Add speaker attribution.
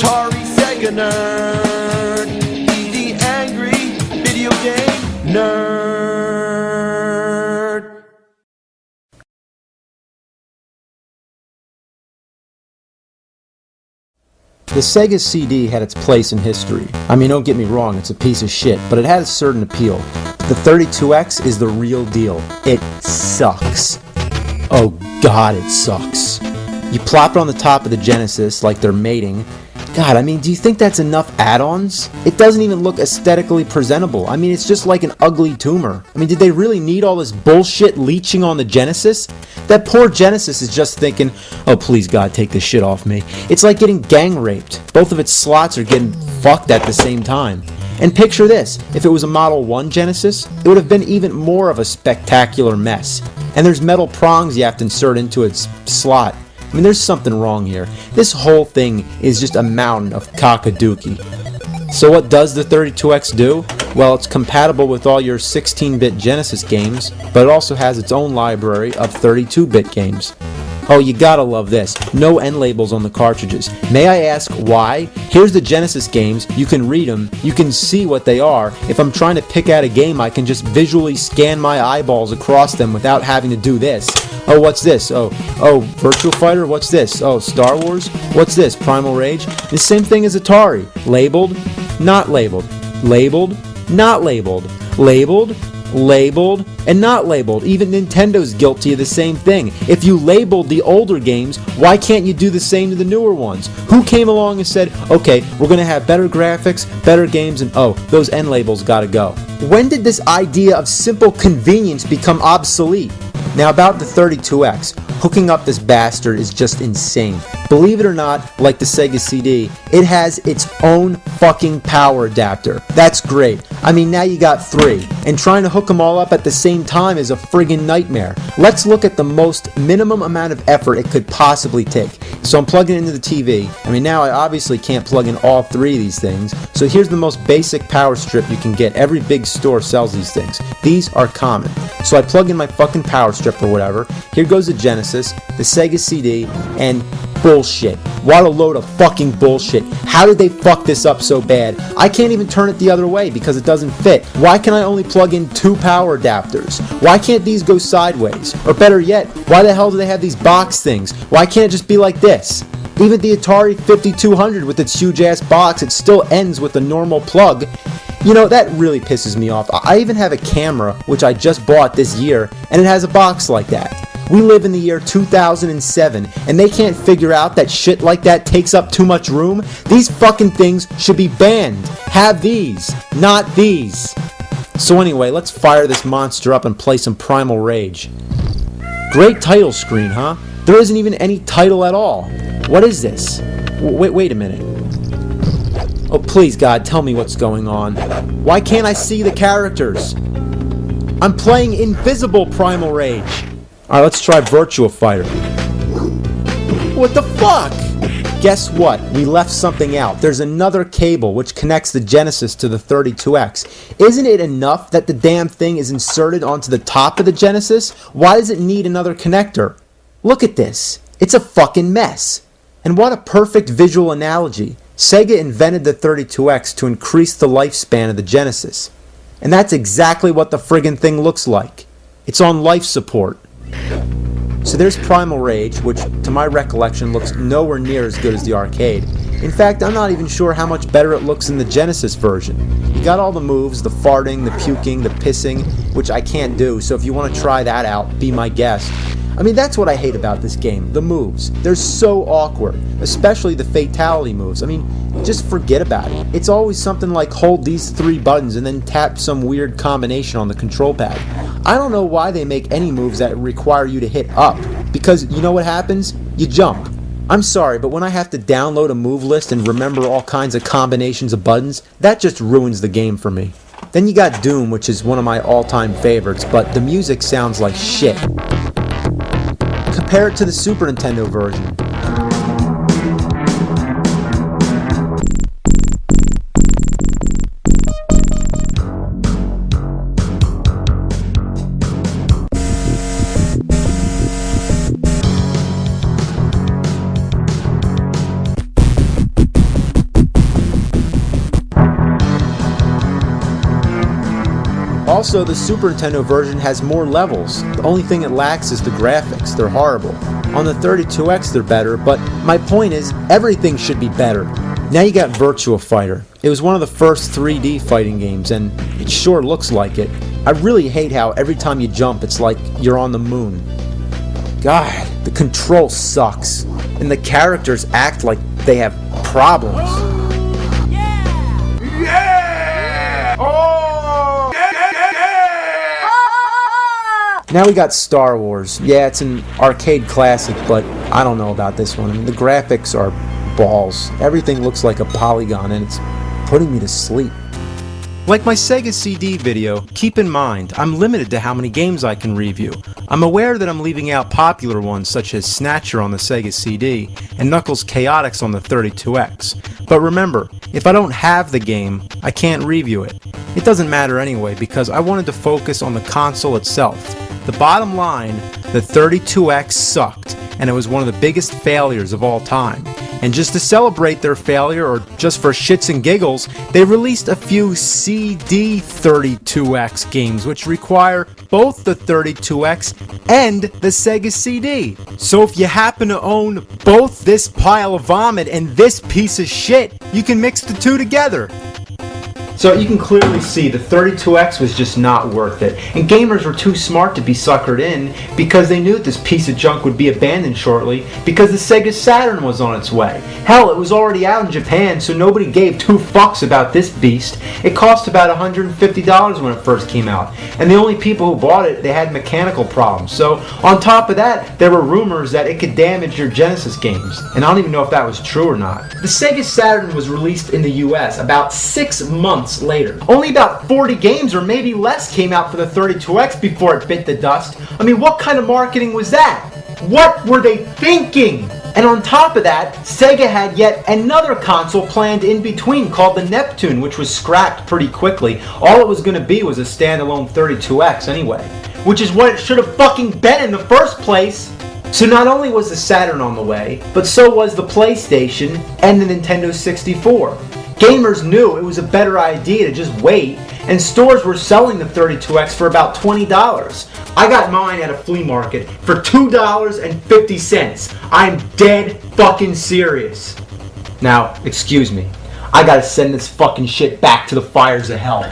Speaker 1: Atari Sega nerd. He's the angry video game nerd.
Speaker 2: The Sega CD had its place in history. I mean, don't get me wrong, it's a piece of shit, but it had a certain appeal. The 32X is the real deal. It sucks. Oh god, it sucks. You plop it on the top of the Genesis like they're mating. God, I mean, do you think that's enough add-ons? It doesn't even look aesthetically presentable. I mean, it's just like an ugly tumor. I mean, did they really need all this bullshit leeching on the Genesis? That poor Genesis is just thinking, oh please God, take this shit off me. It's like getting gang raped. Both of its slots are getting fucked at the same time. And picture this, if it was a Model 1 Genesis, it would have been even more of a spectacular mess. And there's metal prongs you have to insert into its slot. I mean, there's something wrong here. This whole thing is just a mountain of cockadookie. So what does the 32X do? Well, it's compatible with all your 16-bit Genesis games, but it also has its own library of 32-bit games. Oh, you gotta love this. No end labels on the cartridges. May I ask why? Here's the Genesis games. You can read them. You can see what they are. If I'm trying to pick out a game, I can just visually scan my eyeballs across them without having to do this. Oh, what's this? Oh, Virtua Fighter? What's this? Oh, Star Wars? What's this? Primal Rage? The same thing as Atari. Labeled, not labeled. Labeled, not labeled. Labeled, labeled, and not labeled. Even Nintendo's guilty of the same thing. If you labeled the older games, why can't you do the same to the newer ones? Who came along and said, okay, we're gonna have better graphics, better games, and oh, those end labels gotta go? When did this idea of simple convenience become obsolete? Now about the 32X, hooking up this bastard is just insane. Believe it or not, like the Sega CD, it has its own fucking power adapter. That's great. I mean, now you got 3, and trying to hook them all up at the same time is a friggin' nightmare. Let's look at the most minimum amount of effort it could possibly take. So I'm plugging it into the TV. I mean, now I obviously can't plug in all 3 of these things, so here's the most basic power strip you can get. Every big store sells these things. These are common. So I plug in my fucking power strip or whatever. Here goes the Genesis, the Sega CD, and bullshit. What a load of fucking bullshit. How did they fuck this up so bad? I can't even turn it the other way because it doesn't fit. Why can I only plug in 2 power adapters? Why can't these go sideways? Or better yet, why the hell do they have these box things? Why can't it just be like this? Even the Atari 5200 with its huge ass box, it still ends with a normal plug. You know, that really pisses me off. I even have a camera, which I just bought this year, and it has a box like that. We live in the year 2007, and they can't figure out that shit like that takes up too much room? These fucking things should be banned. Have these, not these. So anyway, let's fire this monster up and play some Primal Rage. Great title screen, huh? There isn't even any title at all. What is this? Wait a minute. Oh, please, God, tell me what's going on. Why can't I see the characters? I'm playing Invisible Primal Rage. Alright, let's try Virtua Fighter. What the fuck? Guess what? We left something out. There's another cable which connects the Genesis to the 32X. Isn't it enough that the damn thing is inserted onto the top of the Genesis? Why does it need another connector? Look at this. It's a fucking mess. And what a perfect visual analogy. Sega invented the 32X to increase the lifespan of the Genesis. And that's exactly what the friggin' thing looks like. It's on life support. So there's Primal Rage, which to my recollection looks nowhere near as good as the arcade. In fact, I'm not even sure how much better it looks in the Genesis version. You got all the moves, the farting, the puking, the pissing, which I can't do, so if you want to try that out, be my guest. I mean, that's what I hate about this game, the moves. They're so awkward, especially the fatality moves. I mean, just forget about it. It's always something like hold these 3 buttons and then tap some weird combination on the control pad. I don't know why they make any moves that require you to hit up, because you know what happens? You jump. I'm sorry, but when I have to download a move list and remember all kinds of combinations of buttons, that just ruins the game for me. Then you got Doom, which is one of my all-time favorites, but the music sounds like shit. Compare it to the Super Nintendo version. Also, the Super Nintendo version has more levels. The only thing it lacks is the graphics. They're horrible. On the 32X they're better, but my point is, everything should be better. Now you got Virtua Fighter. It was one of the first 3D fighting games, and it sure looks like it. I really hate how every time you jump it's like you're on the moon. God, the control sucks, and the characters act like they have problems. Now we got Star Wars. Yeah, it's an arcade classic, but I don't know about this one. I mean, the graphics are balls. Everything looks like a polygon, and it's putting me to sleep. Like my Sega CD video, keep in mind, I'm limited to how many games I can review. I'm aware that I'm leaving out popular ones such as Snatcher on the Sega CD and Knuckles Chaotix on the 32X. But remember, if I don't have the game, I can't review it. It doesn't matter anyway because I wanted to focus on the console itself. The bottom line, the 32X sucked, and it was one of the biggest failures of all time. And just to celebrate their failure, or just for shits and giggles, they released a few CD 32X games which require both the 32X and the Sega CD. So if you happen to own both this pile of vomit and this piece of shit, you can mix the two together. So you can clearly see the 32X was just not worth it, and gamers were too smart to be suckered in because they knew this piece of junk would be abandoned shortly because the Sega Saturn was on its way. Hell, it was already out in Japan, so nobody gave two fucks about this beast. It cost about $150 when it first came out, and the only people who bought it, they had mechanical problems. So on top of that, there were rumors that it could damage your Genesis games, and I don't even know if that was true or not. The Sega Saturn was released in the US about 6 months later. Only about 40 games or maybe less came out for the 32X before it bit the dust. I mean, what kind of marketing was that? What were they thinking? And on top of that, Sega had yet another console planned in between called the Neptune, which was scrapped pretty quickly. All it was going to be was a standalone 32X anyway, which is what it should have fucking been in the first place. So not only was the Saturn on the way, but so was the PlayStation and the Nintendo 64. Gamers knew it was a better idea to just wait, and stores were selling the 32X for about $20. I got mine at a flea market for $2.50. I'm dead fucking serious. Now, excuse me, I gotta send this fucking shit back to the fires of hell.